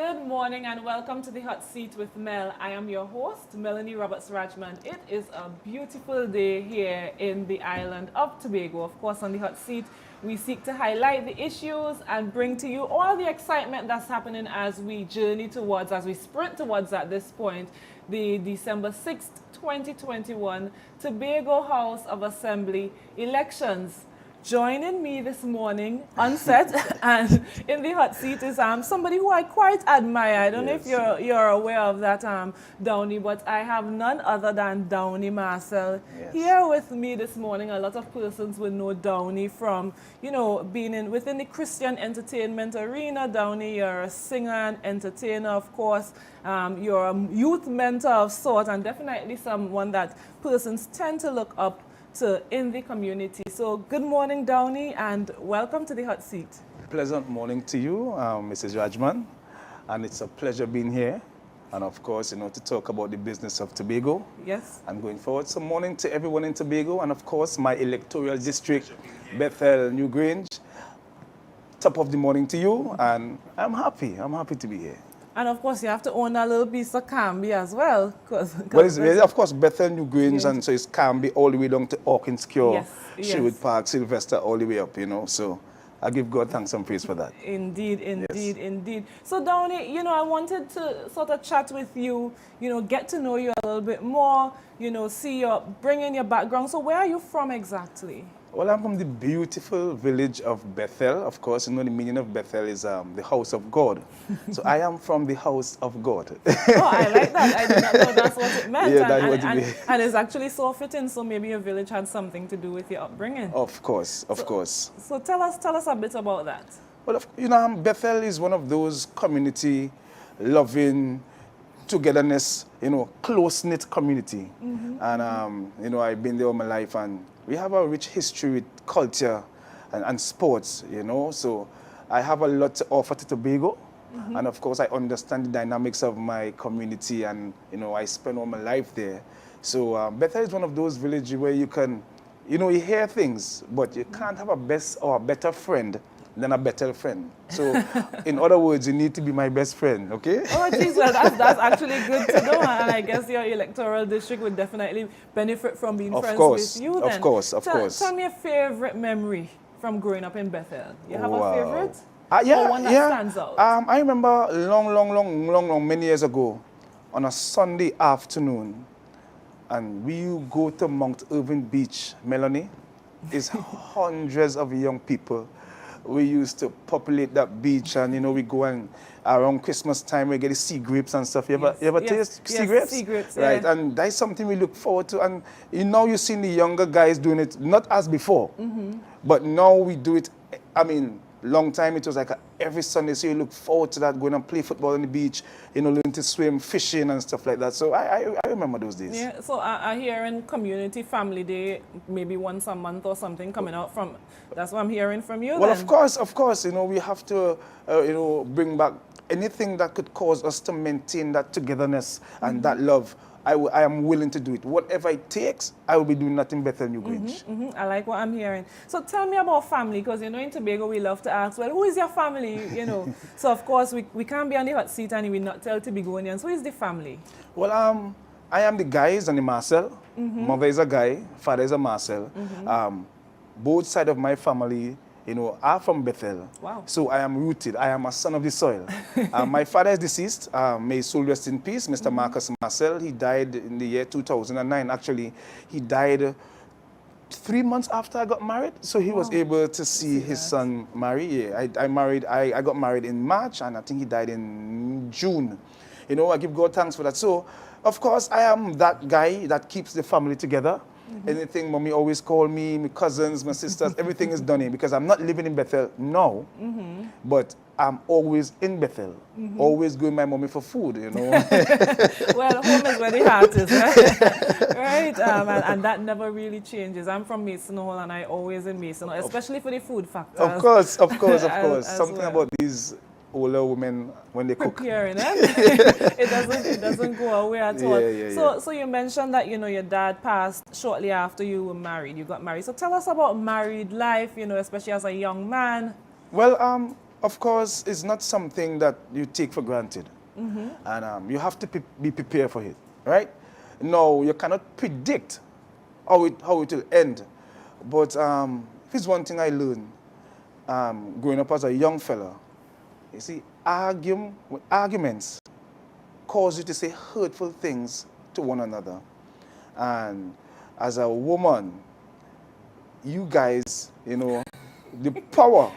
Good morning and welcome to the Hot Seat with Mel. I am your host, Melanie Roberts-Rajman. It is a beautiful day here in the island of Tobago. Of course, on the Hot Seat, we seek to highlight the issues and bring to you all the excitement that's happening as we journey towards, as we sprint towards at this point, the December 6th, 2021 Tobago House of Assembly elections. Joining me this morning on set and in the hot seat is somebody who I quite admire. I don't know if you're aware of that, Downey, but I have none other than Downey Marcel here with me this morning. A lot of persons will know Downey from, you know, being within the Christian entertainment arena. Downey, you're a singer and entertainer, of course. You're a youth mentor of sort, and definitely someone that persons tend to look up to in the community. So good morning, Downey, and welcome to the hot seat. Pleasant morning to you, Mrs. Rajman, and it's a pleasure being here. And of course, you know, to talk about the business of Tobago. Yes. And going forward, so morning to everyone in Tobago, and of course, my electoral district, Bethel, New Grange. Top of the morning to you, and I'm happy to be here. And of course, you have to own a little piece of Canby as well. Well, it's, of course, Bethel, New Grange, and so it's Canby all the way down to Hawkins Cure, Sherwood Park, Sylvester, all the way up, you know. So I give God thanks and praise for that. Indeed, indeed, indeed. So Downey, you know, I wanted to sort of chat with you, you know, get to know you a little bit more, you know, bring in your background. So where are you from exactly? Well, I'm from the beautiful village of Bethel. Of course, you know, the meaning of Bethel is the house of God. So I am from the house of God. Oh, I like that. I did not know that's what it meant. Yeah, that's what it means. And it's actually so fitting, so maybe your village had something to do with your upbringing. Of course, of course. So tell us a bit about that. Well, you know, Bethel is one of those community-loving, togetherness, you know, close-knit community. And, you know, I've been there all my life, and we have a rich history with culture and sports, you know. So I have a lot to offer to Tobago. And of course, I understand the dynamics of my community, and, you know, I spend all my life there. So Bethel is one of those villages where you can, you know, you hear things, but you can't have a best or a better friend than a better friend. So, in other words, you need to be my best friend, okay? Oh, geez, well, that's actually good to know, and I guess your electoral district would definitely benefit from being friends with you then. Of course. Tell me a favorite memory from growing up in Bethel. You have a favorite? Yeah, or one that stands out? I remember long, many years ago, on a Sunday afternoon, and we go to Mount Irving Beach, Melanie. It's hundreds of young people. We used to populate that beach, and you know, we go and around Christmas time we get the sea grapes and stuff. You ever taste sea grapes? Sea grapes, right? And that's something we look forward to. And you know, you've seen the younger guys doing it, not as before, but now we do it. I mean, long time it was like every Sunday, so you look forward to that, going and play football on the beach, you know, learning to swim, fishing and stuff like that. So I remember those days. Yeah, so I hear in Community Family Day, maybe once a month or something coming out from, that's what I'm hearing from you. Well, then. of course, you know, we have to, you know, bring back anything that could cause us to maintain that togetherness and that love. I am willing to do it. Whatever it takes, I will be doing nothing better than New Grange. I like what I'm hearing. So tell me about family, because, you know, in Tobago, we love to ask, well, who is your family, you know? So, of course, we can't be on the hot seat and we not tell Tobagonians. Who is the family? Well, I am the guys and the Marcel. Mother is a guy, father is a Marcel. Both sides of my family, you know, are from Bethel. Wow. So I am rooted. I am a son of the soil. My father is deceased. May his soul rest in peace. Mr. Marcus Marcel. He died in the year 2009. Actually, he died 3 months after I got married. So he was able to see his son marry. Yeah, I got married in March, and I think he died in June. You know, I give God thanks for that. So, of course, I am that guy that keeps the family together. Anything, mommy always call me, my cousins, my sisters, everything is done here, because I'm not living in Bethel now, but I'm always in Bethel, always going my mommy for food, you know. Well, home is where the heart is, right? Right, and that never really changes. I'm from Mason Hall, and I always in Mason Hall, especially for the food factor. Of course. Something about these older women when they cook. Preparing, it doesn't go away at all. So you mentioned that, you know, your dad passed shortly after you were married. You got married. So tell us about married life, you know, especially as a young man. Well, of course, it's not something that you take for granted. And you have to be prepared for it, right? No, you cannot predict how it will end. But if it's one thing I learned growing up as a young fella, you see, arguments cause you to say hurtful things to one another. And as a woman, you guys, you know, the power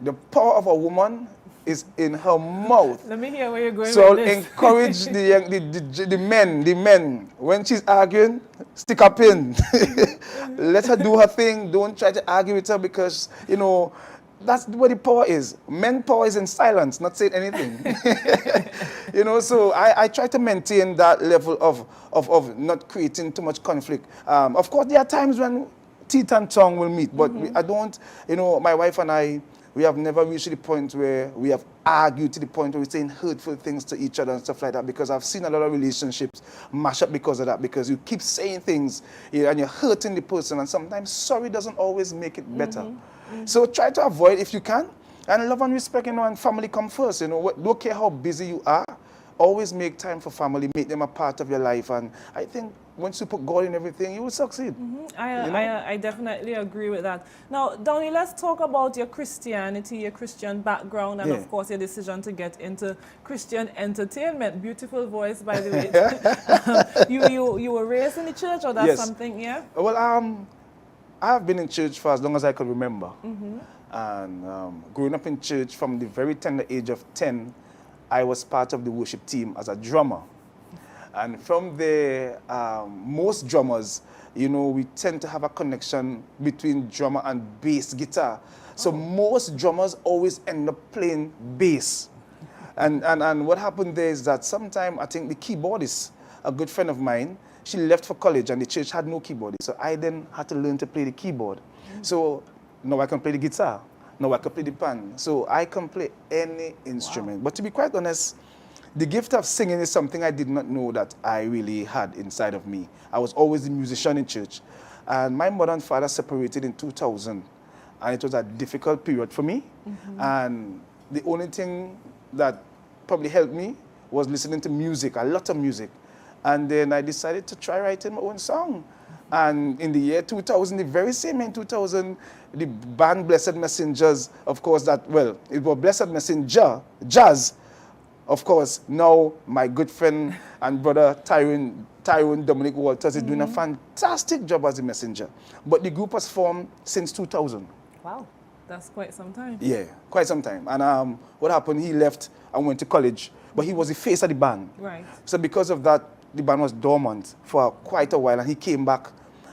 of a woman is in her mouth. Let me hear where you're going So with this. encourage the men, when she's arguing, stick up in. Let her do her thing. Don't try to argue with her because, you know, that's where the power is. Men power is in silence, not saying anything. You know, so I try to maintain that level of not creating too much conflict. Of course, there are times when teeth and tongue will meet, but I don't, you know, my wife and I, we have never reached the point where we have argued to the point where we're saying hurtful things to each other and stuff like that, because I've seen a lot of relationships mash up because of that, because you keep saying things, you know, and you're hurting the person, and sometimes sorry doesn't always make it better. So try to avoid if you can, and love and respect, you know, and family come first. You know, don't care how busy you are, always make time for family, make them a part of your life, and I think once you put God in everything, you will succeed. I definitely agree with that. Now, Downey, let's talk about your Christianity, your Christian background, and of course your decision to get into Christian entertainment. Beautiful voice, by the way. You were raised in the church, or that's Yes. something, yeah? Well, I have been in church for as long as I could remember. And growing up in church from the very tender age of 10, I was part of the worship team as a drummer. And from there, most drummers, you know, we tend to have a connection between drummer and bass guitar. So most drummers always end up playing bass. And what happened there is that sometime I think the keyboardist, a good friend of mine, she left for college and the church had no keyboardist. So I then had to learn to play the keyboard. So now I can play the guitar. Now I can play the pan. So I can play any instrument. But to be quite honest, the gift of singing is something I did not know that I really had inside of me. I was always a musician in church. And my mother and father separated in 2000. And it was a difficult period for me. And the only thing that probably helped me was listening to music, a lot of music. And then I decided to try writing my own song. And in the year 2000, the very same year in 2000, the band Blessed Messengers, of course, it was Blessed Messenger, Jazz. Of course, now my good friend and brother Tyrone Dominic Walters is doing a fantastic job as a messenger. But the group was formed since 2000. Wow, that's quite some time. Yeah, quite some time. And what happened, he left and went to college, but he was the face of the band. Right. So because of that, the band was dormant for quite a while, and he came back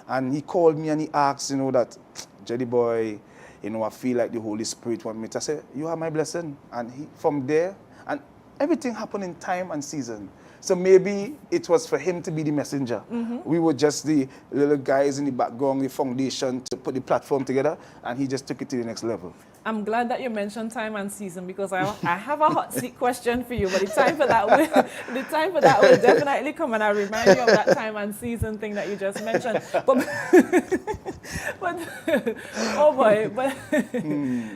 and he called me and he asked, you know, that, Jedi boy, you know, I feel like the Holy Spirit want me to say, you are my blessing. And from there, and everything happened in time and season. So maybe it was for him to be the messenger. We were just the little guys in the background, the foundation to put the platform together, and he just took it to the next level. I'm glad that you mentioned time and season, because I have a hot seat question for you, but the time for that will definitely come, and I'll remind you of that time and season thing that you just mentioned. But oh boy,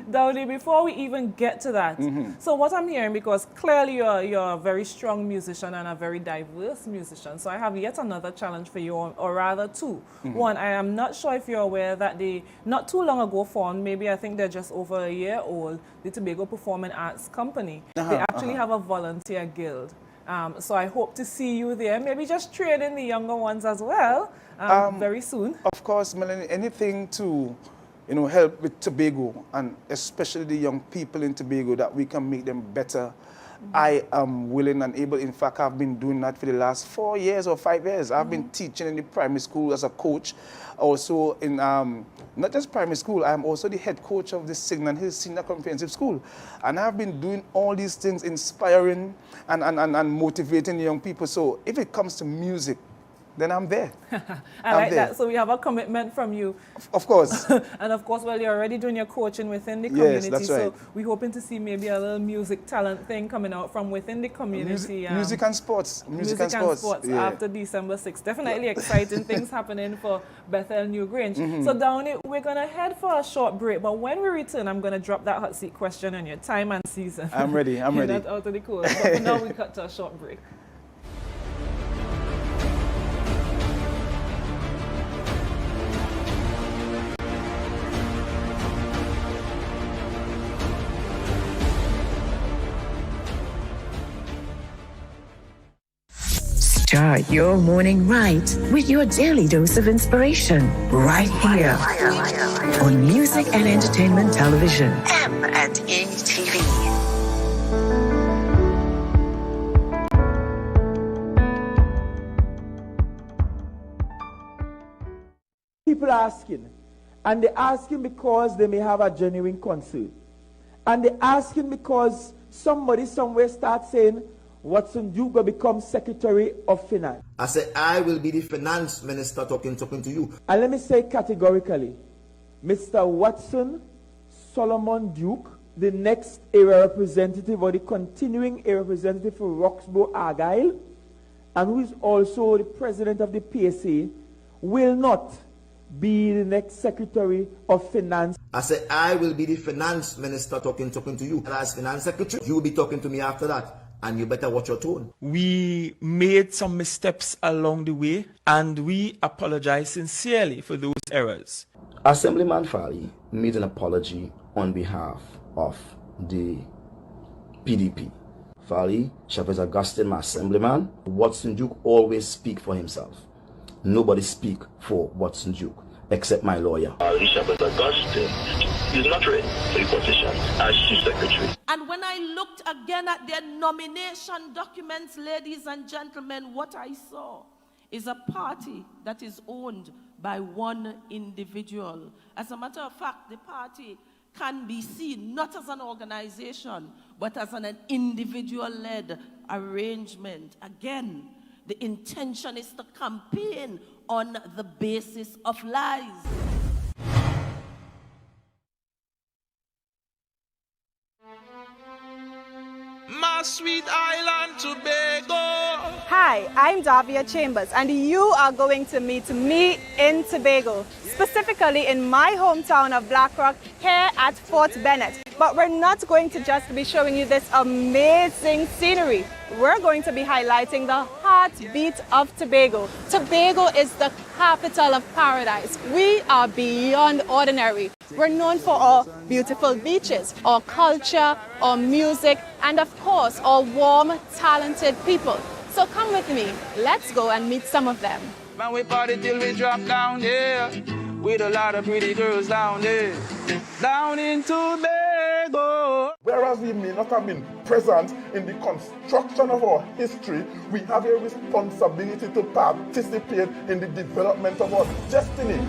Downey, before we even get to that, so what I'm hearing, because clearly you're a very strong musician and a very diverse musician, so I have yet another challenge for you, or rather two. One, I am not sure if you're aware that they not too long ago formed, maybe I think they're just over a year old, the Tobago Performing Arts Company. They actually have a volunteer guild. So I hope to see you there, maybe just training the younger ones as well very soon. Of course, Melanie, anything to, you know, help with Tobago, and especially the young people in Tobago, that we can make them better. I am willing and able. In fact, I've been doing that for the last 4 years or 5 years. I've been teaching in the primary school as a coach. Also in, not just primary school, I'm also the head coach of the Signan Hills Senior Comprehensive School. And I've been doing all these things, inspiring and motivating young people. So if it comes to music, then I'm there. I like that. So we have a commitment from you. Of course. And of course, well, you're already doing your coaching within the community. Yes, that's right. So we're hoping to see maybe a little music talent thing coming out from within the community. Music and sports. Music and sports yeah. after December 6th. Definitely exciting things happening for Bethel New Grange. So Downey, we're going to head for a short break. But when we return, I'm going to drop that hot seat question on your time and season. I'm ready. I'm ready. Not out of the cold. But for now, we cut to a short break. Start your morning right with your daily dose of inspiration right here on Music and Entertainment Television, M&ETV. People are asking, and they're asking because they may have a genuine concern. And they're asking because somebody somewhere starts saying, Watson Duke will become Secretary of Finance. I said, I will be the finance minister talking to you. And let me say categorically, Mr. Watson Solomon Duke, the next area representative or the continuing area representative for Roxborough Argyle, and who is also the president of the PSA, will not be the next Secretary of Finance. I said, I will be the finance minister talking to you. And as finance secretary, you will be talking to me after that. And you better watch your tone. We made some missteps along the way, and we apologize sincerely for those errors. Assemblyman Fali made an apology on behalf of the PDP. Fali, Chavez Augustine, my assemblyman, Watson Duke always speak for himself. Nobody speak for Watson Duke, except my lawyer. Chavez Augustine is not ready for the position as chief secretary. And when I looked again at their nomination documents, ladies and gentlemen, what I saw is a party that is owned by one individual. As a matter of fact, the party can be seen not as an organization, but as an individual-led arrangement. Again, the intention is to campaign on the basis of lies. My sweet island Tobago. Hi, I'm Davia Chambers, and you are going to meet me in Tobago, specifically in my hometown of Black Rock, here at Fort Bennett. But we're not going to just be showing you this amazing scenery. We're going to be highlighting the heartbeat of Tobago. Tobago is the capital of paradise. We are beyond ordinary. We're known for our beautiful beaches, our culture, our music, and of course, our warm, talented people. So come with me. Let's go and meet some of them. Man, we party till we drop down here, with a lot of pretty girls down there, down in Tobago. Whereas we may not have been present in the construction of our history, we have a responsibility to participate in the development of our destiny.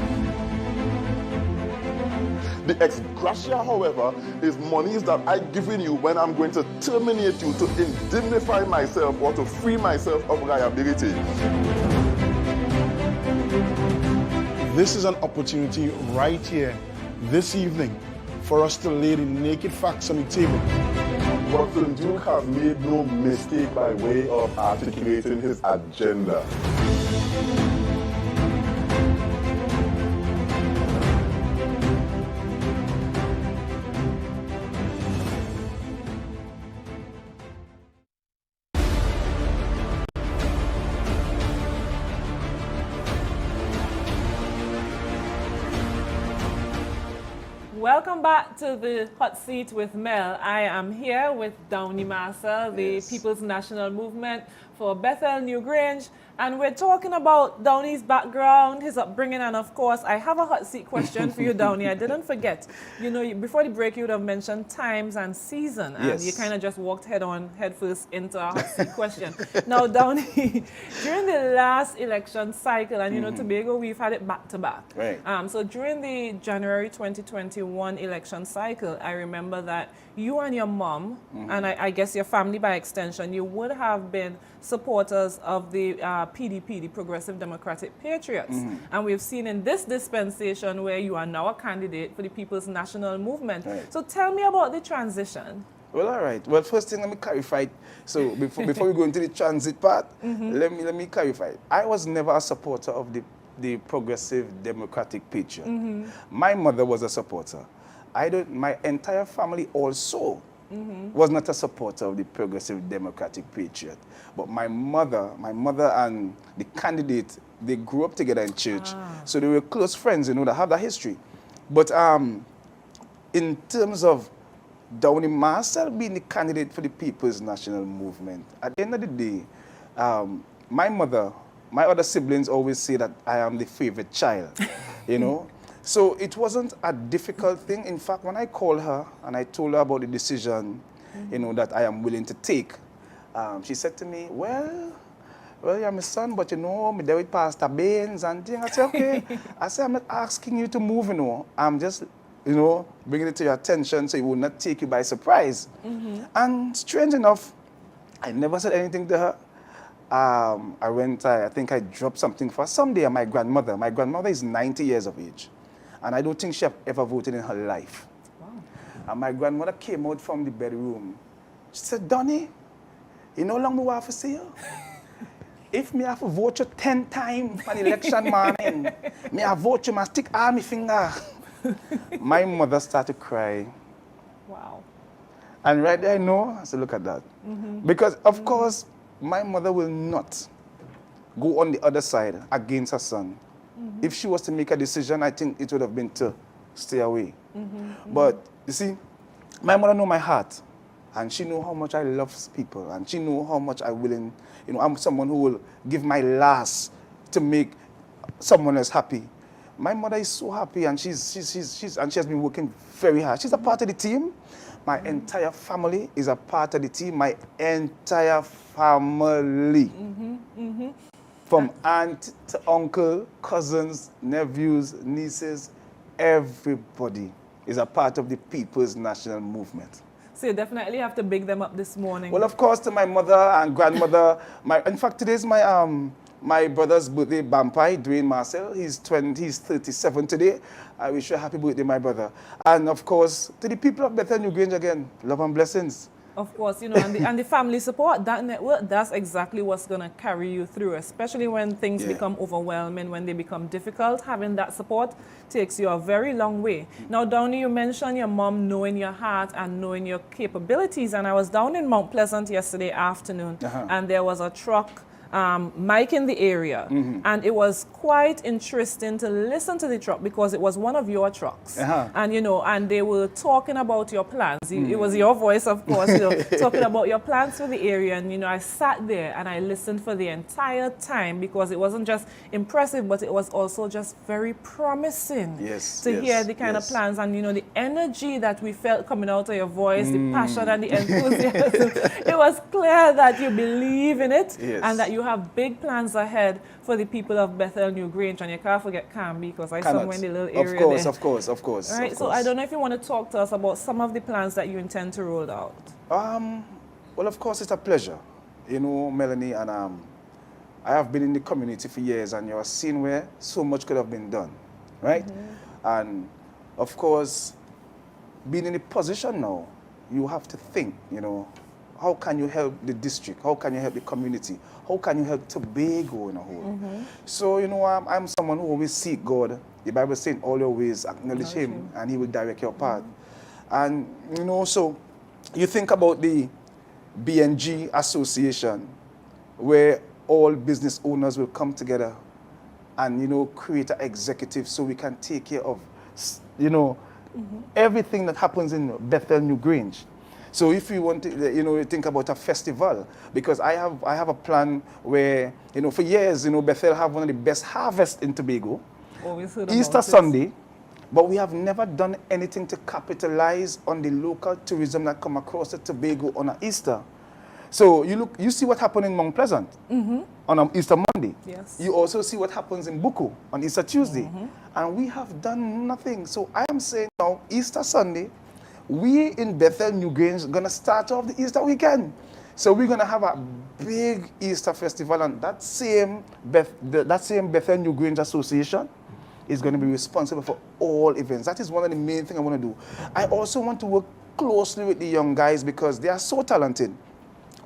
The ex gratia, however, is monies that I've given you when I'm going to terminate you to indemnify myself or to free myself of liability. This is an opportunity right here, this evening, for us to lay the naked facts on the table. Watson Duke has made no mistake by way of articulating his agenda. Welcome back to the hot seat with Mel. I am here with Downey Marcel, the People's National Movement for Bethel New Grange, and we're talking about Downey's background, his upbringing, and of course, I have a hot seat question for you, Downey. I didn't forget. You know, before the break, you would have mentioned times and season, and you kind of just walked head first into a hot seat question. Now, Downey, during the last election cycle, and you know, Tobago, we've had it back to back. Right. So during the January 2021 election cycle, I remember that you and your mom, and I guess your family by extension, you would have been supporters of the PDP, the Progressive Democratic Patriots. And we've seen in this dispensation where you are now a candidate for the People's National Movement. Right. So tell me about the transition. Well, all right. Well, first thing, let me clarify. So before we go into the transit part, let me clarify. I was never a supporter of the Progressive Democratic Patriot. My mother was a supporter. My entire family also was not a supporter of the Progressive Democratic Patriot. But my mother and the candidate, they grew up together in church. So they were close friends, you know, that have that history. But in terms of Downey Marcel being the candidate for the People's National Movement, at the end of the day, my other siblings always say that I am the favorite child, you know. So it wasn't a difficult thing. In fact, when I called her and I told her about the decision, you know, that I am willing to take, she said to me, well, you're my son, but you know, me there with Pastor Baines and things. I said, okay. I said, I'm not asking you to move, you know. I'm just, you know, bringing it to your attention so it will not take you by surprise. And strange enough, I never said anything to her. I think I dropped something for someday my grandmother. My grandmother is 90 years of age. And I don't think she have ever voted in her life. Wow. And my grandmother came out from the bedroom. She said, Donnie, you know how long we have to see you? If me have to vote you 10 times for the election morning, me have vote you, I stick all my finger. My mother started crying. Wow. And right there I know, I said, look at that. Because of course, my mother will not go on the other side against her son. If she was to make a decision, I think it would have been to stay away. But you see, my mother knows my heart, and she knows how much I love people, and she knows how much I'm willing, you know, I'm someone who will give my last to make someone else happy. My mother is so happy, and she has been working very hard. She's a part of the team. My entire family is a part of the team. My entire family. From aunt to uncle, cousins, nephews, nieces, everybody is a part of the People's National Movement. So you definitely have to big them up this morning. Well, of course, to my mother and grandmother. In fact, today's my brother's birthday, Bampai, Dwayne Marcel. He's 37 today. I wish you a happy birthday, my brother. And of course, to the people of Bethel New Grange again, love and blessings. Of course, you know, and the family support, that network, that's exactly what's going to carry you through, especially when things become overwhelming, when they become difficult. Having that support takes you a very long way. Now, Downey, you mentioned your mom knowing your heart and knowing your capabilities, and I was down in Mount Pleasant yesterday afternoon, and there was a truck mic in the area, and it was quite interesting to listen to the truck because it was one of your trucks, and you know, and they were talking about your plans. It was your voice, of course, you know, talking about your plans for the area, and you know, I sat there and I listened for the entire time because it wasn't just impressive, but it was also just very promising to hear the kind of plans, and you know, the energy that we felt coming out of your voice, the passion and the enthusiasm. It was clear that you believe in it and that you have big plans ahead for the people of Bethel New Grange, and you can't forget Camby because I somewhere in the little area there. Of course. Right, so I don't know if you want to talk to us about some of the plans that you intend to roll out. Well, of course, it's a pleasure, you know, Melanie, and I have been in the community for years, and you're seeing where so much could have been done, right? And of course, being in a position now, you have to think, you know, how can you help the district? How can you help the community? How can you help Tobago in a whole? So, you know, I'm someone who always seek God. The Bible says, all your ways acknowledge Him, and He will direct your path. And, you know, so you think about the BNG Association, where all business owners will come together and, you know, create an executive so we can take care of, you know, everything that happens in Bethel New Grange. So if you want to, you know, think about a festival, because I have a plan where, you know, for years, you know, Bethel have one of the best harvests in Tobago, Easter Sunday, but we have never done anything to capitalize on the local tourism that come across the Tobago on Easter. So you see what happened in Mount Pleasant on Easter Monday. You also see what happens in Buku on Easter Tuesday. And we have done nothing. So I am saying now, Easter Sunday, we in Bethel New Grange going to start off the Easter weekend. So we're going to have a big Easter festival, and that same Bethel New Grange Association is going to be responsible for all events. That is one of the main things I want to do. I also want to work closely with the young guys because they are so talented,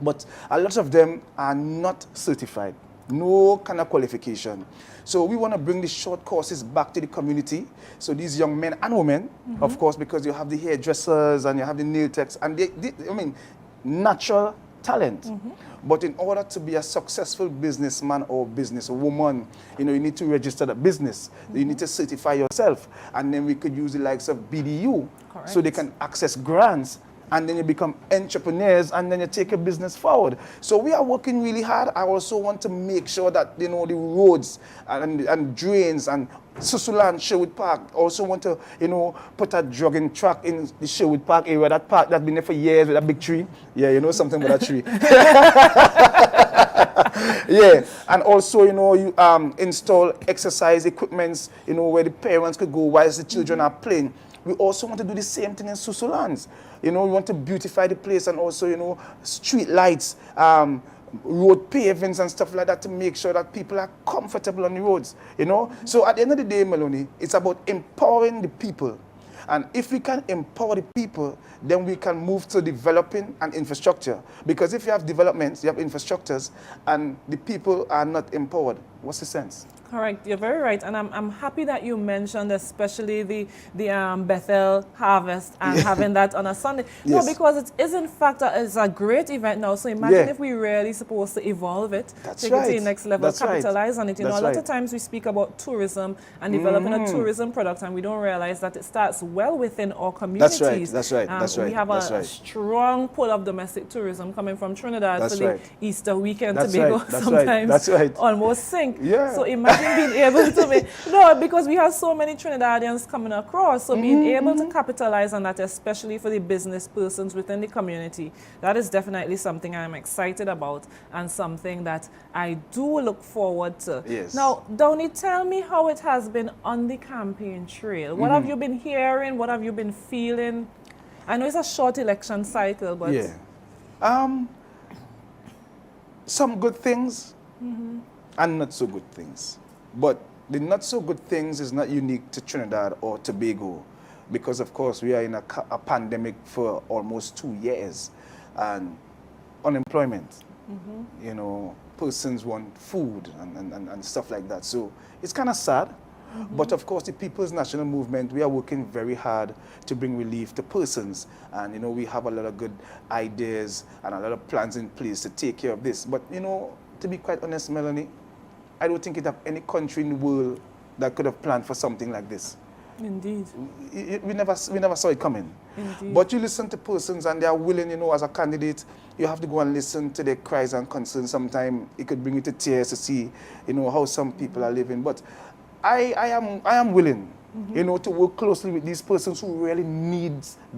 but a lot of them are not certified, no kind of qualification. So we want to bring the short courses back to the community. So these young men and women, of course, because you have the hairdressers and you have the nail techs, and natural talent. But in order to be a successful businessman or businesswoman, you need to register the business. You need to certify yourself. And then we could use the likes of BDU. Correct. So they can access grants. And then you become entrepreneurs, and then you take your business forward. So we are working really hard. I also want to make sure that, the roads and drains and Susulan, Sherwood Park, also want to, put a jogging track in the Sherwood Park area, that park that's been there for years with a big tree. Yeah, you know something about that tree. Yeah, and also, you install exercise equipments, where the parents could go whilst the children are playing. We also want to do the same thing in Susulans. We want to beautify the place, and also, street lights, road pavings and stuff like that, to make sure that people are comfortable on the roads, So at the end of the day, Melanie, it's about empowering the people. And if we can empower the people, then we can move to developing an infrastructure. Because if you have developments, you have infrastructures, and the people are not empowered, what's the sense? Correct, you're very right, and I'm happy that you mentioned especially the Bethel Harvest and having that on a Sunday. Yes. No, because it is in fact it's a great event now. So imagine if we really supposed to evolve it, take it to the next level, capitalize on it. A lot of times we speak about tourism and developing a tourism product, and we don't realize that it starts well within our communities. That's right. We have a strong pull of domestic tourism coming from Trinidad for the Easter weekend to Tobago. Sometimes almost sink. Yeah. So imagine being able to because we have so many Trinidadians coming across, so being able to capitalize on that, especially for the business persons within the community, that is definitely something I'm excited about and something that I do look forward to. Yes. Now, Downey, tell me how it has been on the campaign trail. What have you been hearing? What have you been feeling? I know it's a short election cycle, but... Yeah. Some good things and not so good things. But the not so good things is not unique to Trinidad or Tobago, because of course we are in a pandemic for almost 2 years, and unemployment, persons want food and stuff like that. So it's kind of sad. But of course, the People's National Movement, we are working very hard to bring relief to persons. And, we have a lot of good ideas and a lot of plans in place to take care of this. But, to be quite honest, Melanie, I don't think it have any country in the world that could have planned for something like this. Indeed. We never saw it coming. Indeed. But you listen to persons and they are willing, as a candidate, you have to go and listen to their cries and concerns. Sometimes it could bring you to tears to see, how some people are living. But I am willing, to work closely with these persons who really need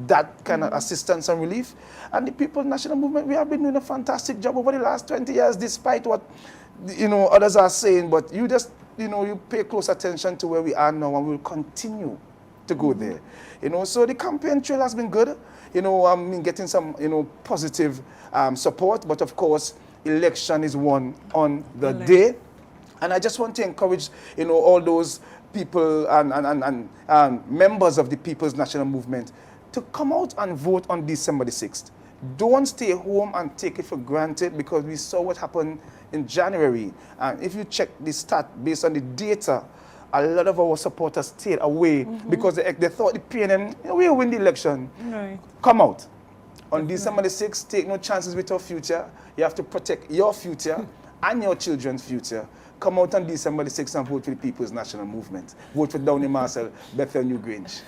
that kind of assistance and relief. And the People's National Movement, we have been doing a fantastic job over the last 20 years, despite what, others are saying. But you just, you pay close attention to where we are now, and we'll continue to go there. So the campaign trail has been good. I'm getting some, positive support. But of course, election is won on the day. And I just want to encourage, all those people and members of the People's National Movement to come out and vote on December the 6th. Don't stay home and take it for granted, because we saw what happened in January. And if you check the stat based on the data, a lot of our supporters stayed away because they thought the PNM, we'll win the election. Right. Come out. On December the 6th, take no chances with our future. You have to protect your future and your children's future. Come out on December the 6th and vote for the People's National Movement. Vote for Downey Marcel, Bethel New Grange.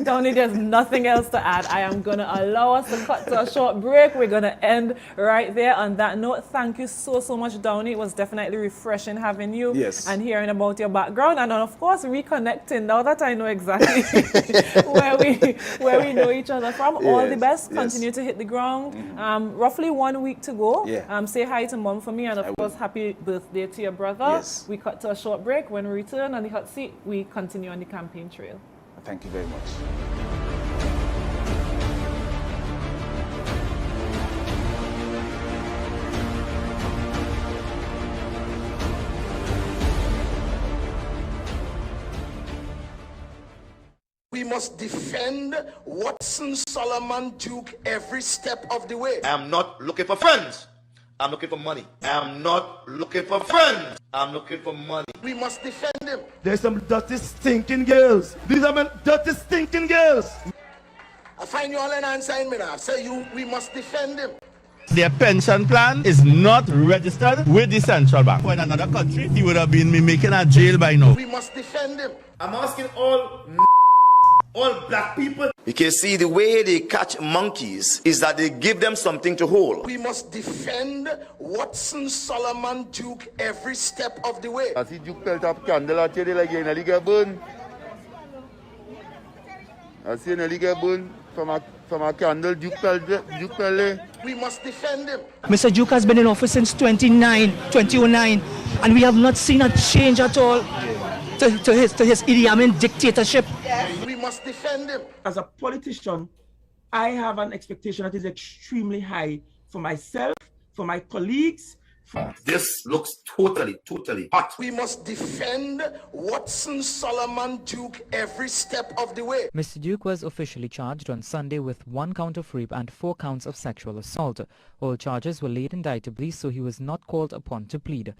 Downey, there's nothing else to add. I am going to allow us to cut to a short break. We're going to end right there on that note. Thank you so much, Downey. It was definitely refreshing having you and hearing about your background. And of course, reconnecting now that I know exactly where we know each other from. Yes. All the best. Continue to hit the ground. Roughly 1 week to go. Say hi to Mom for me. And of course, happy birthday to your brother. Yes. We cut to a short break. When we return on the hot seat, we continue on the campaign trail. Thank you very much. must defend Watson Solomon Duke every step of the way. I'm not looking for friends. I'm looking for money. I'm not looking for friends. I'm looking for money. We must defend him. There's some dirty stinking girls. These are my dirty stinking girls. I find you all an answer in me now. Say we must defend him. Their pension plan is not registered with the central bank. In another country, he would have been making a jail by now. We must defend him. I'm asking all black people. Because see, the way they catch monkeys is that they give them something to hold. We must defend Watson Solomon Duke every step of the way. I see Duke pelt up candle out here like in a liga burn. I see a liga burn from a candle Duke pelt. We must defend him. Mr. Duke has been in office since 2009, and we have not seen a change at all to his Idi Amin dictatorship. We must defend him. As a politician, I have an expectation that is extremely high for myself, for my colleagues. This looks totally hot. We must defend Watson Solomon Duke every step of the way. Mr. Duke was officially charged on Sunday with 1 count of rape and 4 counts of sexual assault. All charges were laid indictably, so he was not called upon to plead.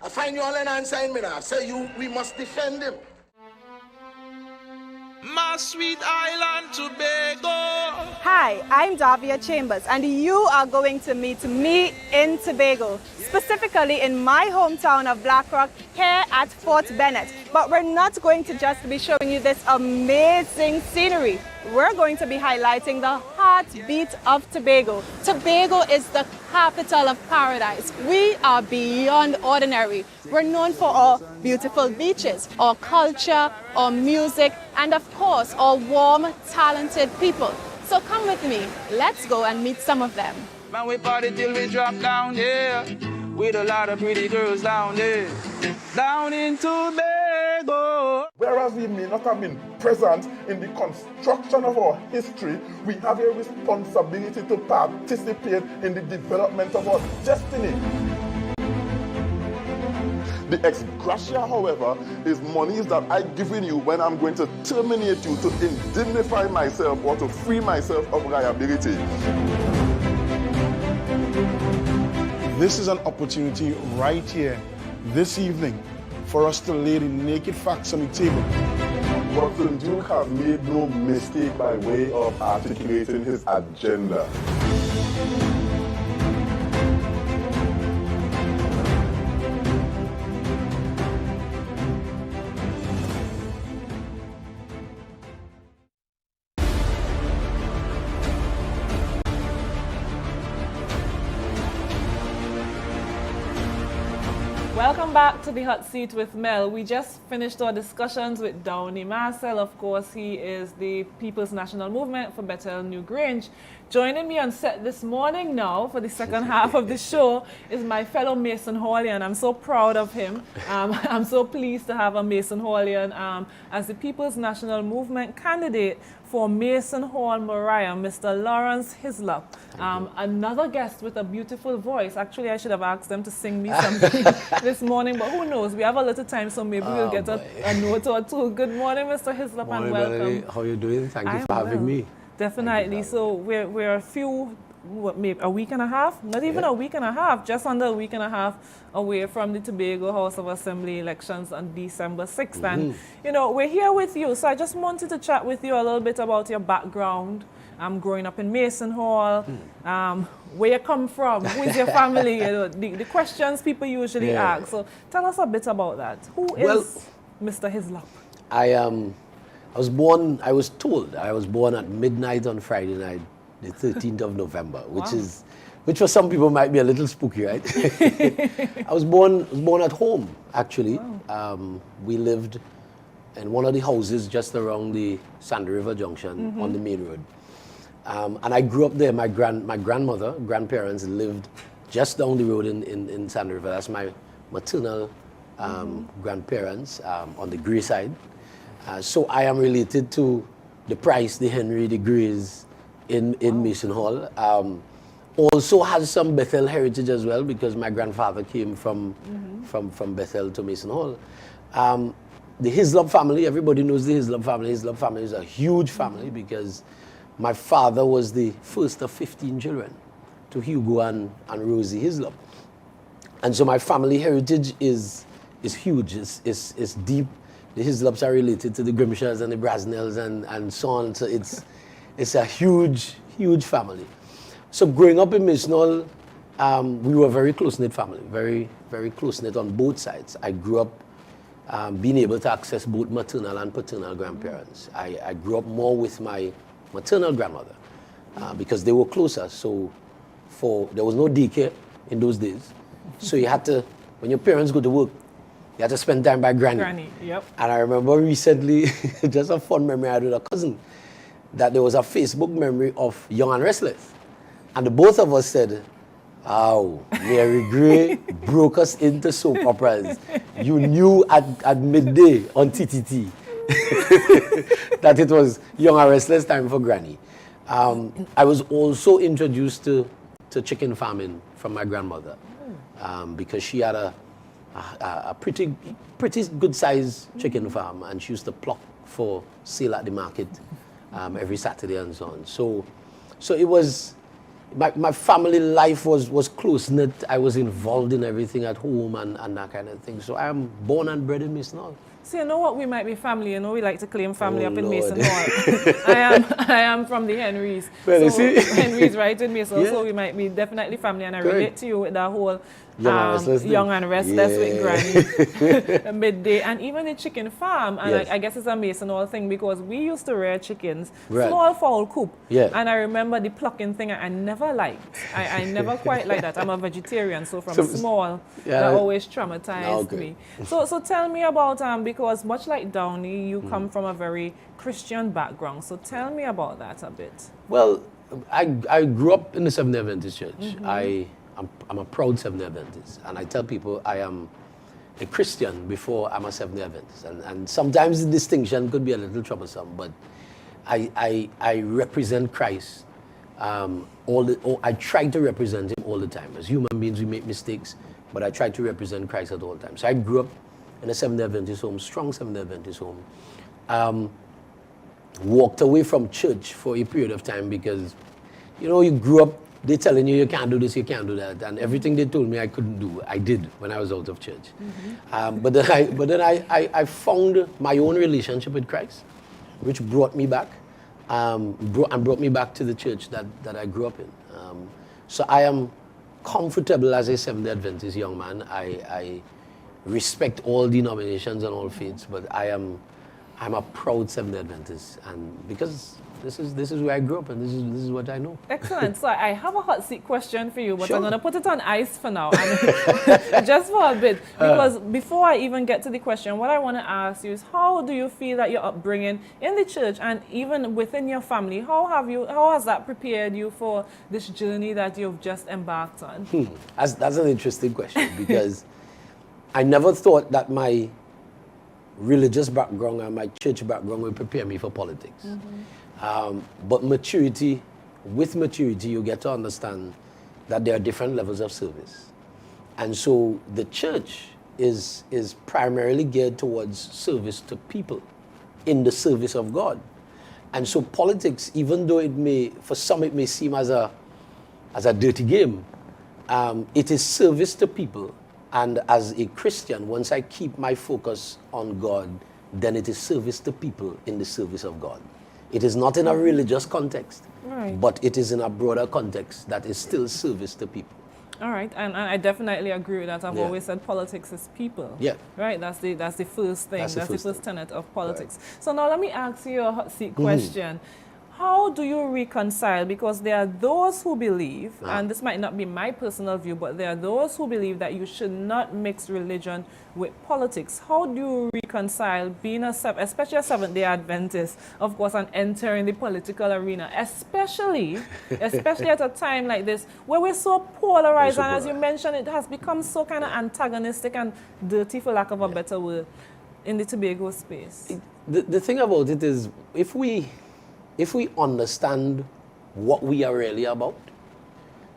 I find you all an answer in me now. Say we must defend him. My sweet island Tobago. Hi, I'm Davia Chambers, and you are going to meet me in Tobago, specifically in my hometown of Blackrock, here at Fort Bennett. But we're not going to just be showing you this amazing scenery. We're going to be highlighting the heartbeat of Tobago. Tobago is the capital of paradise. We are beyond ordinary. We're known for our beautiful beaches, our culture, our music, and of course, our warm, talented people. So come with me. Let's go and meet some of them. Man, we party till we drop down here with a lot of pretty girls down there, down in Tobago. Whereas we may not have been present in the construction of our history, we have a responsibility to participate in the development of our destiny. The ex gratia, however, is monies that I've given you when I'm going to terminate you to indemnify myself or to free myself of liability. This is an opportunity right here, this evening, for us to lay the naked facts on the table. Watson Duke has made no mistake by way of articulating his agenda. Welcome back to the Hot Seat with Mel. We just finished our discussions with Downey Marcel. Of course, he is the People's National Movement for Bethel New Grange. Joining me on set this morning now for the second half of the show is my fellow Mason Hallian. I'm so proud of him. I'm so pleased to have a Mason Hallian as the People's National Movement candidate for Mason Hall Mariah, Mr. Lawrence Hislop. Another guest with a beautiful voice. Actually, I should have asked them to sing me something this morning, but who knows? We have a little time, so maybe we'll get a note or two. Good morning, Mr. Hislop, and welcome. Melanie. How are you doing? Thank you for having me. Definitely. So we're a few, maybe a week and a half, not even a week and a half, just under a week and a half away from the Tobago House of Assembly elections on December 6th. And, you know, we're here with you. So I just wanted to chat with you a little bit about your background. Growing up in Mason Hall, where you come from, who is your family, you know, the questions people usually ask. So tell us a bit about that. Who is Mr. Hislop? I was born at midnight on Friday night, the 13th of November, which for some people might be a little spooky, right? I was born at home, actually. Wow. We lived in one of the houses just around the Sandy River Junction on the main road. And I grew up there. My grandparents lived just down the road in Sandy River. That's my maternal grandparents on the Gray side. So I am related to the Price, the Henry, the Grays in Mason Hall. Also has some Bethel heritage as well, because my grandfather came from Bethel to Mason Hall. the Hislop family, everybody knows the Hislop family. Hislop family is a huge family because my father was the first of 15 children to Hugo and Rosie Hislop. And so my family heritage is huge, it's deep. The Hislops are related to the Grimshaw's and the Brasnells and so on. So it's a huge, huge family. So growing up in Misnall, we were a very close-knit family, very, very close-knit on both sides. I grew up being able to access both maternal and paternal grandparents. I grew up more with my maternal grandmother because they were closer. So there was no daycare in those days. So you had to, when your parents go to work, you had to spend time by granny. Yep. And I remember recently, just a fun memory I had with a cousin, that there was a Facebook memory of Young and Restless. And the both of us said, "Oh, Mary Gray broke us into soap operas. You knew at midday on TTT that it was Young and Restless time for granny." I was also introduced to chicken farming from my grandmother because she had a pretty good sized chicken farm, and she used to pluck for sale at the market every Saturday and so on. So it was, my family life was close-knit. I was involved in everything at home and that kind of thing. So I am born and bred in Misnall. So you know what, we might be family, you know, we like to claim family up in Mason Hall. I am from the Henrys. Well, so Henrys right in Mason, so we might be definitely family, and I relate to you with that whole Young and Restless with Granny, midday, and even the chicken farm. And I guess it's a Mason Hall thing because we used to rear chickens, small fowl coop. And I remember the plucking thing I never liked. I never quite like that. I'm a vegetarian, so from small, that always traumatized me. So tell me about, because much like Downey, you come from a very Christian background. So tell me about that a bit. Well, I grew up in the Seventh-day Adventist Church. I'm a proud Seventh-day Adventist, and I tell people I am a Christian before I'm a Seventh-day Adventist. And sometimes the distinction could be a little troublesome, but I represent Christ. I try to represent him all the time. As human beings, we make mistakes, but I try to represent Christ at all times. So I grew up in a Seventh-day Adventist home, strong Seventh-day Adventist home. Walked away from church for a period of time because, you know, you grew up, they're telling you can't do this, you can't do that, and everything they told me I couldn't do, I did when I was out of church. But then I found my own relationship with Christ, which brought me back, brought me back to the church that I grew up in. So I am comfortable as a Seventh-day Adventist young man. I respect all denominations and all faiths, but I'm a proud Seventh-day Adventist, and because this is where I grew up, and this is what I know. Excellent. So I have a hot seat question for you, but I'm going to put it on ice for now, and just for a bit, because before I even get to the question, what I want to ask you is, how do you feel that your upbringing in the church and even within your family, how has that prepared you for this journey that you've just embarked on? That's an interesting question, because I never thought that my religious background and my church background would prepare me for politics. But with maturity, you get to understand that there are different levels of service. And so the church is primarily geared towards service to people in the service of God. And so politics, even though for some it may seem as a dirty game, it is service to people. And as a Christian, once I keep my focus on God, then it is service to people in the service of God. It is not in a religious context, but it is in a broader context that is still service to people. All right, and I definitely agree with that. I've always said politics is people. Yeah. Right, that's the first thing. That's the first tenet of politics. So now let me ask you a hot seat question. How do you reconcile, because there are those who believe, and this might not be my personal view, but there are those who believe that you should not mix religion with politics. How do you reconcile being especially a Seventh-day Adventist, of course, and entering the political arena, especially at a time like this where we're so polarized, and as you mentioned, it has become so kind of antagonistic and dirty, for lack of a better word, in the Tobago space? The thing about it is, if we understand what we are really about,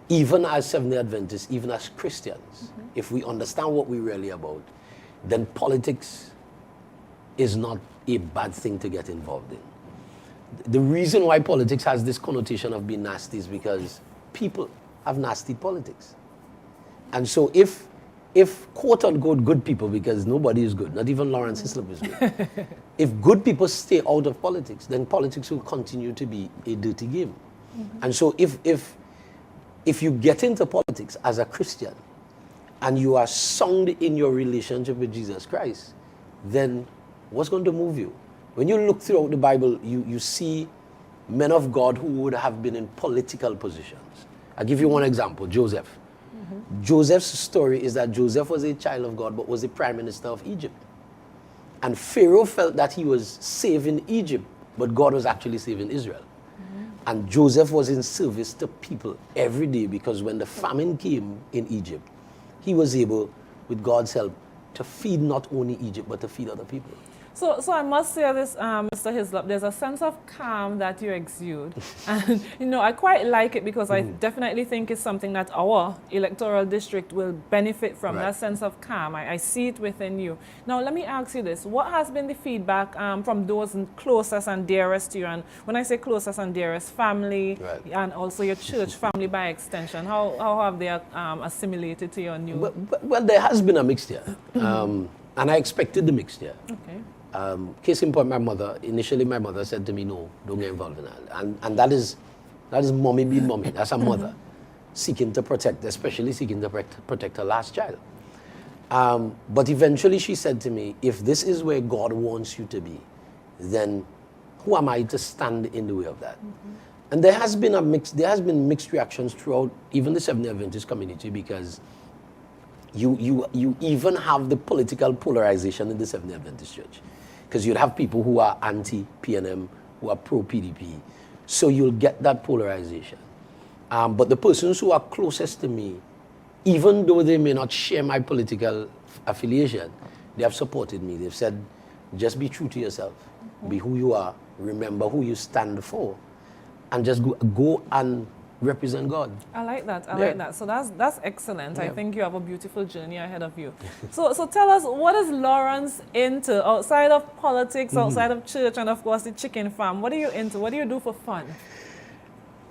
even as Seventh-day Adventists, even as Christians, if we understand what we're really about, then politics is not a bad thing to get involved in. The reason why politics has this connotation of being nasty is because people have nasty politics. And so if quote unquote good people, because nobody is good, not even Lawrence Hislop is good, if good people stay out of politics, then politics will continue to be a dirty game. And so if you get into politics as a Christian and you are sound in your relationship with Jesus Christ, then what's going to move you? When you look throughout the Bible, you see men of God who would have been in political positions. I'll give you one example, Joseph. Joseph's story is that Joseph was a child of God, but was the prime minister of Egypt. And Pharaoh felt that he was saving Egypt, but God was actually saving Israel. And Joseph was in service to people every day, because when the famine came in Egypt, he was able, with God's help, to feed not only Egypt, but to feed other people. So I must say this, Mr. Hislop, there's a sense of calm that you exude. And, you know, I quite like it because I definitely think it's something that our electoral district will benefit from, that sense of calm. I see it within you. Now, let me ask you this. What has been the feedback from those closest and dearest to you? And when I say closest and dearest, family and also your church family by extension, how have they assimilated to your new... Well, there has been a mixture. And I expected the mixture. Okay. Case in point, initially my mother said to me, no, don't get involved in that. And that is mommy being mommy. That's a mother seeking to protect, especially seeking to protect her last child. But eventually she said to me, if this is where God wants you to be, then who am I to stand in the way of that? And there has been mixed reactions throughout even the Seventh-day Adventist community, because you even have the political polarization in the Seventh-day Adventist Church. Because you'd have people who are anti-PNM, who are pro-PDP. So you'll get that polarization. But the persons who are closest to me, even though they may not share my political affiliation, they have supported me. They've said, just be true to yourself. Be who you are. Remember who you stand for. And just go and represent God. I like that. I like that. So that's excellent. I think you have a beautiful journey ahead of you. So tell us, what is Lawrence into outside of politics, outside of church, and of course the chicken farm? What are you into? What do you do for fun?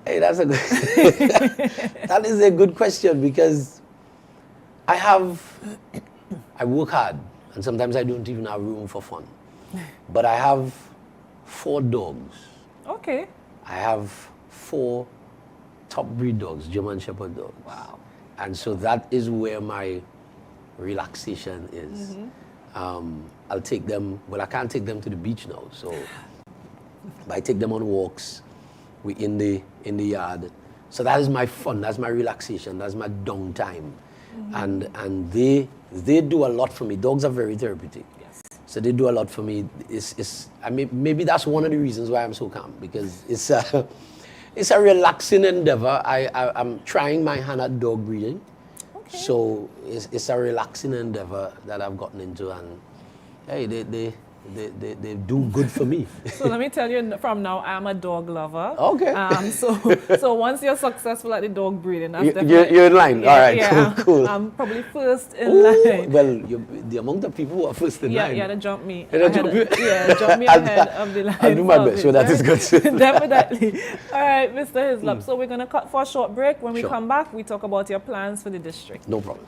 Hey, that's a good that is a good question, because I work hard, and sometimes I don't even have room for fun. But I have 4 dogs. Okay. I have 4 top breed dogs, German Shepherd dogs. Wow. And so that is where my relaxation is. I'll take them, well, I can't take them to the beach now, so but I take them on walks. We're in the yard. So that is my fun, that's my relaxation, that's my downtime. And they do a lot for me. Dogs are very therapeutic. Yes. So they do a lot for me. I mean, maybe that's one of the reasons why I'm so calm, because it's a relaxing endeavor. I'm trying my hand at dog breeding. Okay. So it's a relaxing endeavor that I've gotten into, and hey, they do good for me. So let me tell you, from now, I'm a dog lover. Okay. So once you're successful at the dog breeding, that's you're in line. Yeah, all right, yeah, cool. I'm probably first in line. Well, the amount of people who are first in line. Yeah, they jump me. Jump me ahead of the line. I'll do my best, so that is good. Definitely. All right, Mr. Hislop. So we're going to cut for a short break. When we come back, we talk about your plans for the district. No problem.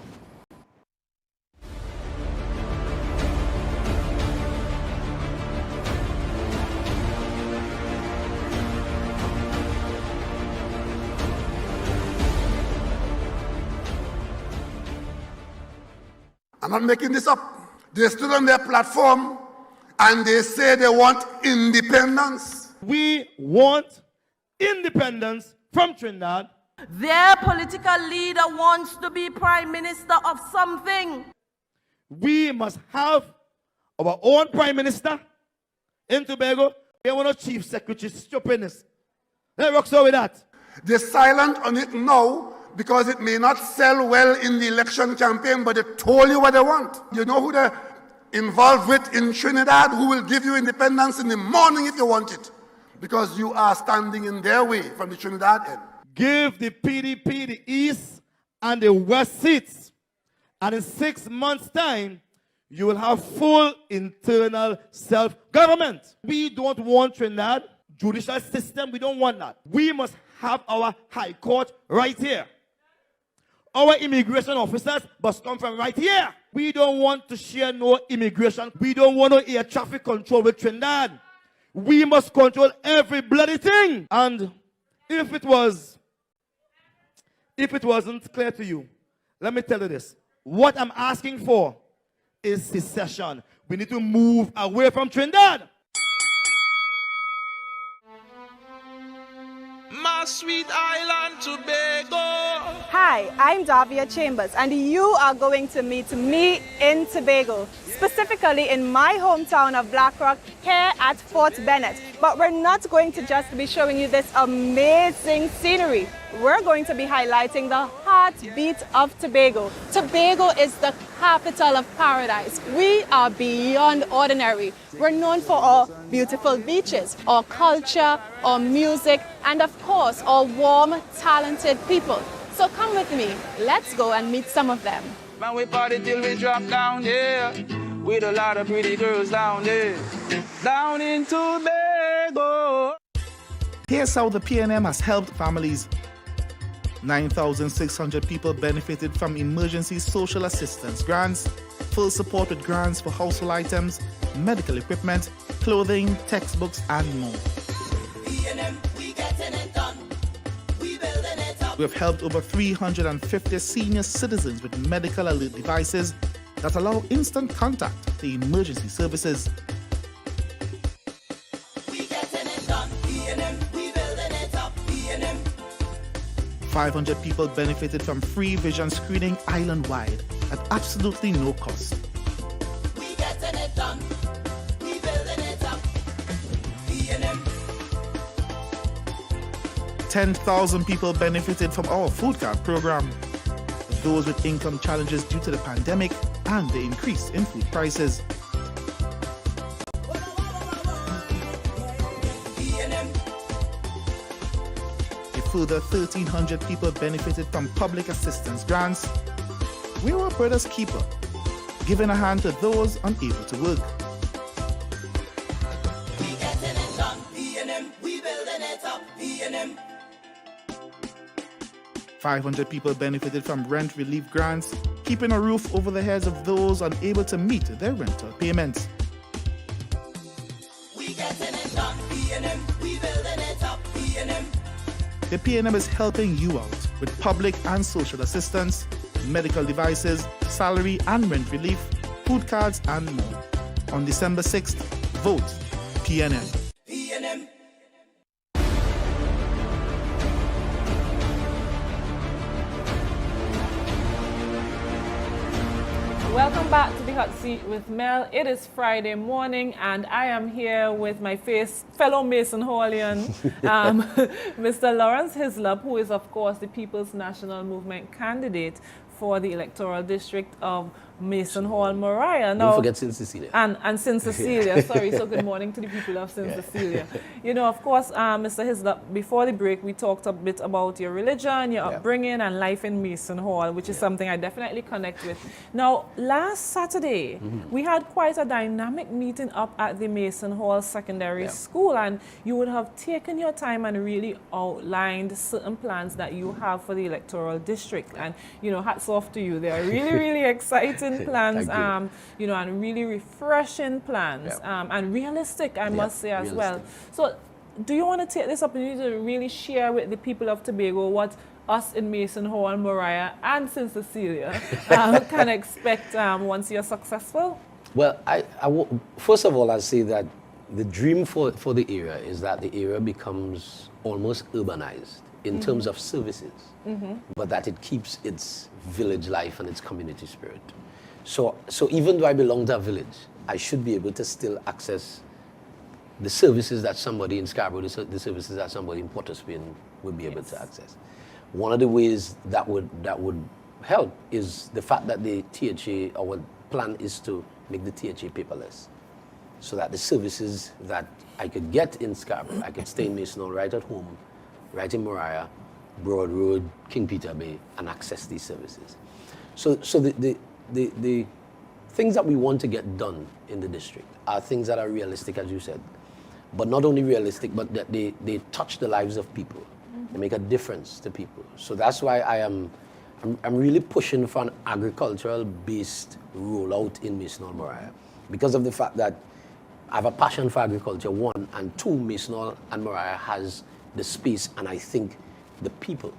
I'm not making this up. They stood on their platform and they say they want independence. We want independence from Trinidad. Their political leader wants to be prime minister of something. We must have our own prime minister in Tobago. We want a chief secretary stupidness. Let's rock so with that. They're silent on it now because it may not sell well in the election campaign, but they told you what they want. You know who they're involved with in Trinidad, who will give you independence in the morning if you want it, because you are standing in their way from the Trinidad end. Give the PDP the East and the West seats, and in 6 months' time, You will have full internal self-government. We don't want Trinidad judicial system. We don't want that. We must have our high court right here. Our immigration officers must come from right here. We don't want to share no immigration. We don't want no air traffic control with Trinidad. We must control every bloody thing. And if it wasn't clear to you, let me tell you this. What I'm asking for is secession. We need to move away from Trinidad. My sweet island Tobago. Hi, I'm Davia Chambers, and you are going to meet me in Tobago, specifically in my hometown of Blackrock, here at Fort Bennett. But we're not going to just be showing you this amazing scenery. We're going to be highlighting the heartbeat of Tobago. Tobago is the capital of paradise. We are beyond ordinary. We're known for our beautiful beaches, our culture, our music, and of course, our warm, talented people. So come with me. Let's go and meet some of them. Man, we party till we drop down here, with a lot of pretty girls down there, down in Tobago. Here's how the PNM has helped families. 9,600 people benefited from emergency social assistance grants, full support with grants for household items, medical equipment, clothing, textbooks, and more. We getting it done. We building it up. We have helped over 350 senior citizens with medical alert devices that allow instant contact to emergency services. We getting it done. We building it up. 500 people benefited from free vision screening island-wide at absolutely no cost. We getting it done. We building it up. 10,000 people benefited from our food card program. Those with income challenges due to the pandemic and the increase in food prices. A further 1,300 people benefited from public assistance grants. We're our brother's keeper, giving a hand to those unable to work. We getting it done. We building it up. 500 people benefited from rent relief grants, keeping a roof over the heads of those unable to meet their rental payments. We getting it done. We building it up. The PNM is helping you out with public and social assistance, medical devices, salary and rent relief, food cards, and more. On December 6th, vote PNM. Welcome back to the Hot Seat with Mel. It is Friday morning and I am here with my fellow Mason Hallian, Mr. Lawrence Hislop, who is of course the People's National Movement candidate for the electoral district of Mason Hall, Moriah. Don't forget St. Cecilia. And St. Cecilia, sorry. So good morning to the people of St. Cecilia. You know, of course, Mr. Hislop, before the break, we talked a bit about your religion, your upbringing, and life in Mason Hall, which is something I definitely connect with. Now, last Saturday, we had quite a dynamic meeting up at the Mason Hall Secondary School, and you would have taken your time and really outlined certain plans that you have for the electoral district. And, you know, hats off to you. They are really, really exciting plans, you know, and really refreshing plans, and realistic, I must say as well. So, do you want to take this opportunity to really share with the people of Tobago what us in Mason Hall, Moriah, and St. Cecilia can expect once you're successful? Well, first of all, I'll say that the dream for the area is that the area becomes almost urbanized in terms of services, but that it keeps its village life and its community spirit. So even though I belong to a village, I should be able to still access the services that somebody in Scarborough, the services that somebody in Port of Spain would be able to access. One of the ways that would help is the fact that the THA, our plan is to make the THA paperless, so that the services that I could get in Scarborough, I could stay in Mason Hall right at home, right in Moriah, Broad Road, King Peter Bay, and access these services. So the things that we want to get done in the district are things that are realistic, as you said. But not only realistic, but that they touch the lives of people. They make a difference to people. So that's why I'm really pushing for an agricultural-based rollout in Mason Hall Moriah, because of the fact that I have a passion for agriculture, one, and two, Mason Hall and Moriah has the space and I think the people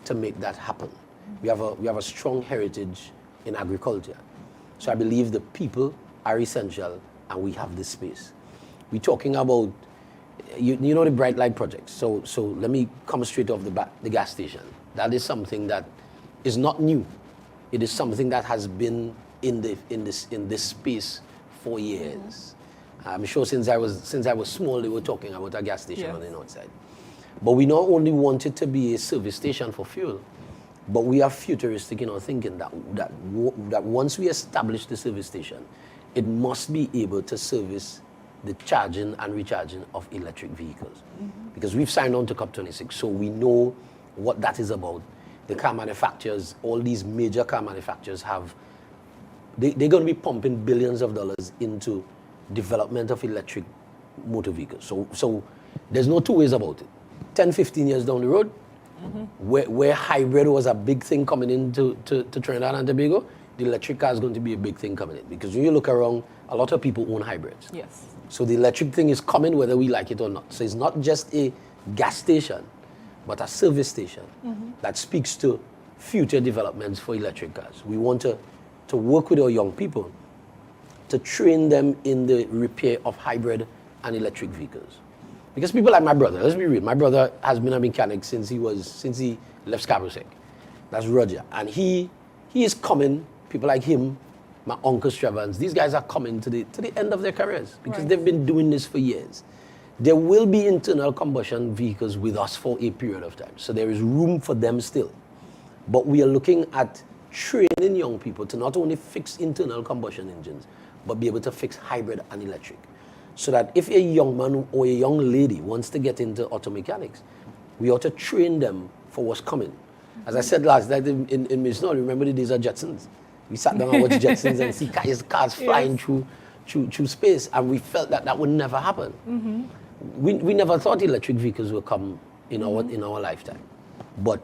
to make that happen. We have a strong heritage in agriculture. So I believe the people are essential and we have this space. We're talking about, you know, the bright light projects. So let me come straight off the bat, the gas station. That is something that is not new. It is something that has been in this space for years. I'm sure since I was small, they were talking about a gas station on the north side. But we not only want it to be a service station for fuel, but we are futuristic in our thinking that once we establish the service station, it must be able to service the charging and recharging of electric vehicles. Because we've signed on to COP26, so we know what that is about. The car manufacturers, all these major car manufacturers they're going to be pumping billions of dollars into development of electric motor vehicles. So there's no two ways about it. 10, 15 years down the road, where hybrid was a big thing coming into Trinidad and Tobago, the electric car is going to be a big thing coming in. Because when you look around, a lot of people own hybrids. Yes. So the electric thing is coming whether we like it or not. So it's not just a gas station, but a service station that speaks to future developments for electric cars. We want to work with our young people to train them in the repair of hybrid and electric vehicles. Because people like my brother, let's be real, my brother has been a mechanic since he left Scarborough. That's Roger. And he is coming, people like him, my uncle Strevans, these guys are coming to the end of their careers because they've been doing this for years. There will be internal combustion vehicles with us for a period of time. So there is room for them still. But we are looking at training young people to not only fix internal combustion engines, but be able to fix hybrid and electric. So that if a young man or a young lady wants to get into auto mechanics, we ought to train them for what's coming. As I said last night in Mason Hall, remember the days of Jetsons? We sat down and watched Jetsons and see cars flying through space, and we felt that would never happen. We never thought electric vehicles would come in our lifetime, but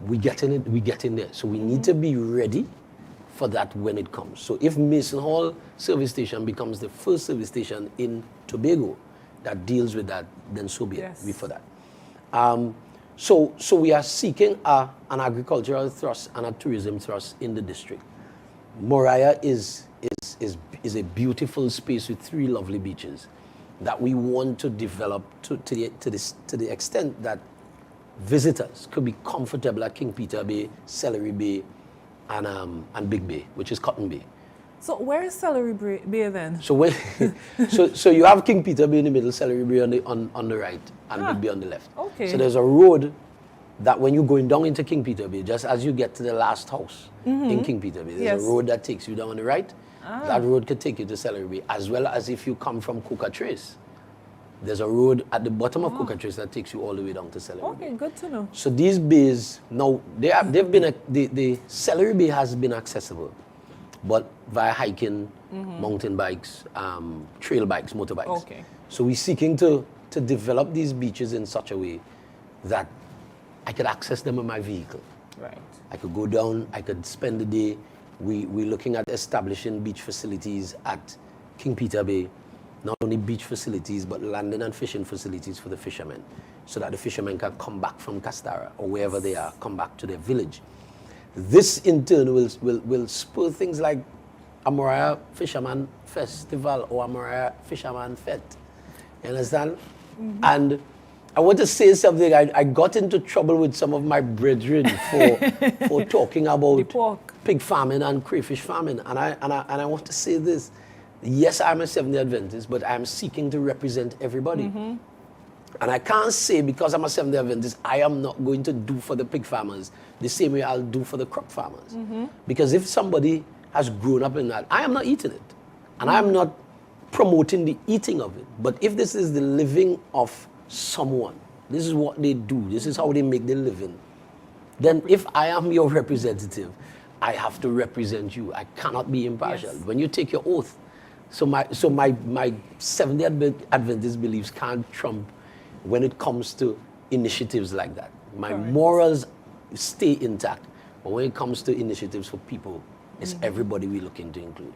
we get in there. So we need to be ready for that when it comes. So if Mason Hall service station becomes the first service station in Tobago that deals with that, then so be it. We for that. So we are seeking an agricultural thrust and a tourism thrust in the district. Moriah is a beautiful space with 3 lovely beaches that we want to develop to the extent that visitors could be comfortable at King Peter Bay, Celery Bay, and Big Bay, which is Cotton Bay. So where is Celery Bay then? So so you have King Peter Bay in the middle, Celery Bay on the right, and Big Bay on the left. Okay. So there's a road that when you're going down into King Peter Bay, just as you get to the last house in King Peter Bay, there's a road that takes you down on the right. That road could take you to Celery Bay, as well as if you come from Coca Trace. There's a road at the bottom of Coca Trace that takes you all the way down to Celery Bay. Okay, good to know. So these bays, now, the Celery Bay has been accessible, but via hiking, mountain bikes, trail bikes, motorbikes. Okay. So we're seeking to develop these beaches in such a way that I could access them with my vehicle. Right. I could go down, I could spend the day. We're looking at establishing beach facilities at King Peter Bay, not only beach facilities, but landing and fishing facilities for the fishermen, so that the fishermen can come back from Castara or wherever they are, come back to their village. This in turn will spur things like a Moriah Fisherman Festival or a Moriah Fisherman Fete. You understand? And I want to say something. I got into trouble with some of my brethren for talking about pig farming and crayfish farming. And I want to say this. Yes, I'm a Seventh-day Adventist, but I'm seeking to represent everybody. And I can't say because I'm a Seventh-day Adventist, I am not going to do for the pig farmers the same way I'll do for the crop farmers. Because if somebody has grown up in that, I am not eating it. And I am not promoting the eating of it. But if this is the living of someone, this is what they do, this is how they make their living, then if I am your representative, I have to represent you. I cannot be impartial. Yes. When you take your oath, so my Seventh-day Adventist beliefs can't trump when it comes to initiatives like that. My morals stay intact, but when it comes to initiatives for people, it's everybody we're looking to include.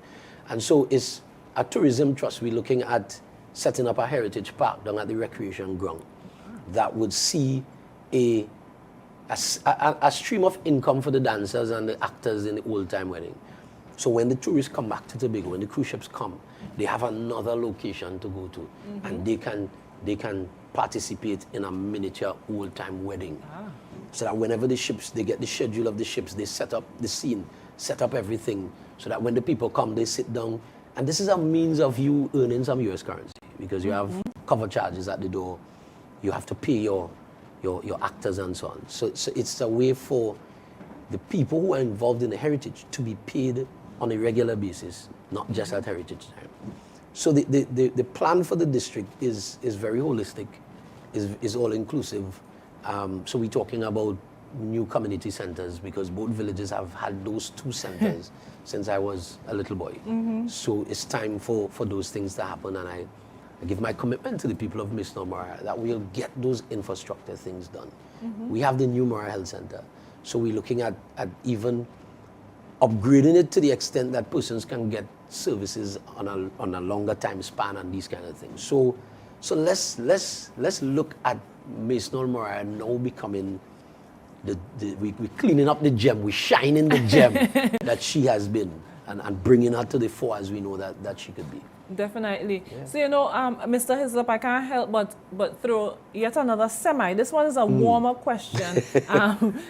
And so it's a tourism trust. We're looking at setting up a heritage park down at the recreation ground that would see a stream of income for the dancers and the actors in the old-time wedding. So when the tourists come back to Tobago, when the cruise ships come, they have another location to go to, and they can participate in a miniature old-time wedding. So that whenever the ships, they get the schedule of the ships, they set up the scene, set up everything, so that when the people come, they sit down. And this is a means of you earning some US currency, because you have cover charges at the door, you have to pay your actors and so on. So it's a way for the people who are involved in the heritage to be paid on a regular basis, not just at heritage time. So the plan for the district is very holistic, is all inclusive. So we're talking about new community centers, because both villages have had those 2 centers since I was a little boy. So it's time for those things to happen, and I give my commitment to the people of Miss Moriah that we'll get those infrastructure things done. We have the new Moriah Health Center, so we're looking at even upgrading it to the extent that persons can get services on a longer time span and these kind of things. So let's look at Miss Moriah now becoming we're cleaning up the gem, we're shining the gem that she has been, and bringing her to the fore as we know that she could be. Definitely. Yeah. So, Mr. Hislop, I can't help but throw yet another semi. This one is a warmer question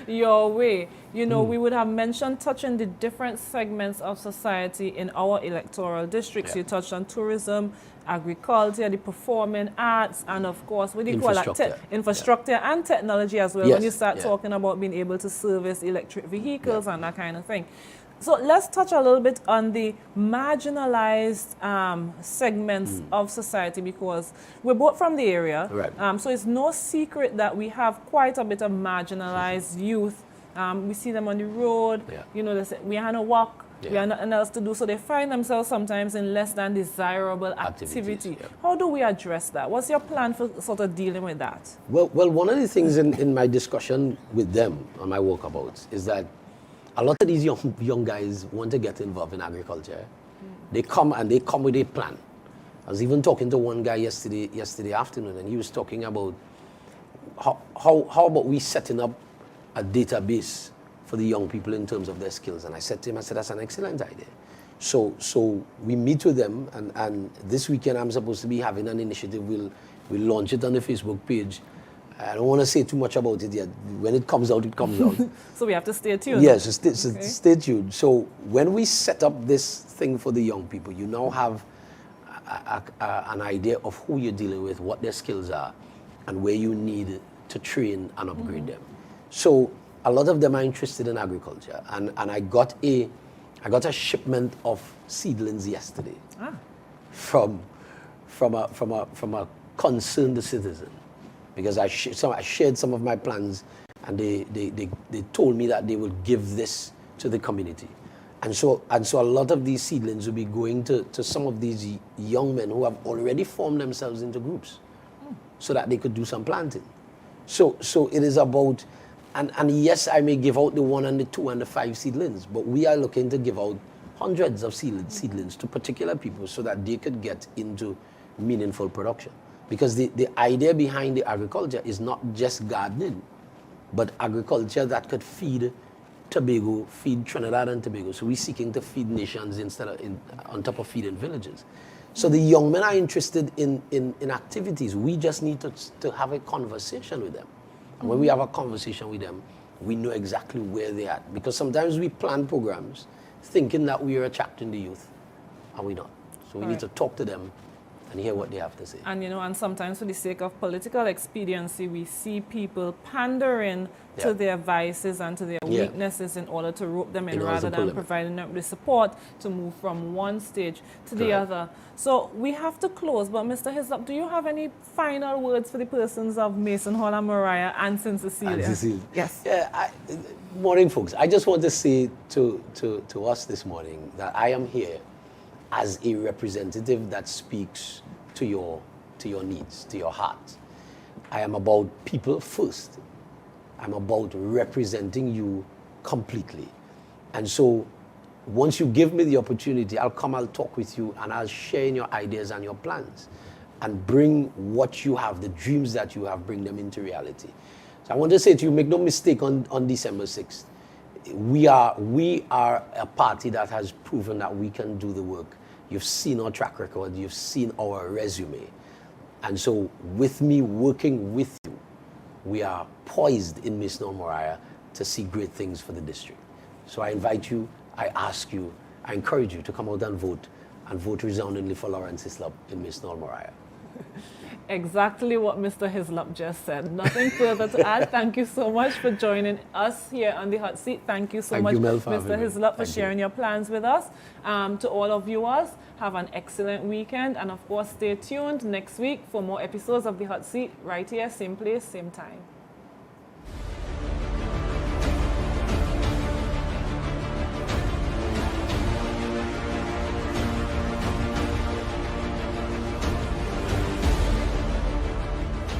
your way. We would have mentioned touching the different segments of society in our electoral districts. You touched on tourism, agriculture, the performing arts, and of course, what do you call that? Infrastructure and technology as well, when you start talking about being able to service electric vehicles and that kind of thing. So let's touch a little bit on the marginalized segments of society, because we're both from the area. So it's no secret that we have quite a bit of marginalized youth. We see them on the road, they say, we have no work, we have nothing else to do. So they find themselves sometimes in less than desirable activity. How do we address that? What's your plan for sort of dealing with that? Well, one of the things in my discussion with them on my walkabouts is that a lot of these young guys want to get involved in agriculture. They come with a plan. I was even talking to one guy yesterday afternoon, and he was talking about how about we setting up a database for the young people in terms of their skills. And I said to him, that's an excellent idea. So we meet with them, and this weekend I'm supposed to be having an initiative. We'll launch it on the Facebook page. I don't want to say too much about it yet. When it comes out, it comes out. So we have to stay tuned. Yes, stay tuned. So when we set up this thing for the young people, you now have an idea of who you're dealing with, what their skills are, and where you need to train and upgrade them. So a lot of them are interested in agriculture, and I got a shipment of seedlings yesterday from a concerned citizen. Because I shared some of my plans, and they told me that they would give this to the community. And so a lot of these seedlings will be going to some of these young men who have already formed themselves into groups so that they could do some planting. So it is about, and yes, I may give out the 1 and the 2 and the 5 seedlings, but we are looking to give out hundreds of seedlings to particular people so that they could get into meaningful production. Because the idea behind the agriculture is not just gardening, but agriculture that could feed Tobago, feed Trinidad and Tobago. So we're seeking to feed nations on top of feeding villages. So the young men are interested in activities. We just need to have a conversation with them. And when we have a conversation with them, we know exactly where they're at. Because sometimes we plan programs thinking that we are attracting the youth, and we're not. So we need to talk to them, and hear what they have to say. And, and sometimes for the sake of political expediency, we see people pandering to their vices and to their weaknesses in order to rope them in rather than providing them the support to move from one stage to the other. So we have to close, but Mr. Hislop, do you have any final words for the persons of Mason Hall and Mariah and St. Cecilia? Yes. Yeah, morning, folks. I just want to say to us this morning that I am here as a representative that speaks to your needs, to your heart. I am about people first. I'm about representing you completely. And so once you give me the opportunity, I'll come, I'll talk with you, and I'll share in your ideas and your plans and bring what you have, the dreams that you have, bring them into reality. So I want to say to you, make no mistake on December 6th. We are a party that has proven that we can do the work. You've seen our track record, you've seen our resume. And so with me working with you, we are poised in Mason Hall Mariah to see great things for the district. So I invite you, I ask you, I encourage you to come out and vote resoundingly for Lawrence Hislop in Mason Hall Mariah. Exactly what Mr. Hislop just said. Nothing further to add. Thank you so much for joining us here on the hot seat. Thank you so much, Mr. Hislop, for sharing your plans with us. To all of viewers, have an excellent weekend. And of course, stay tuned next week for more episodes of the hot seat right here, same place, same time.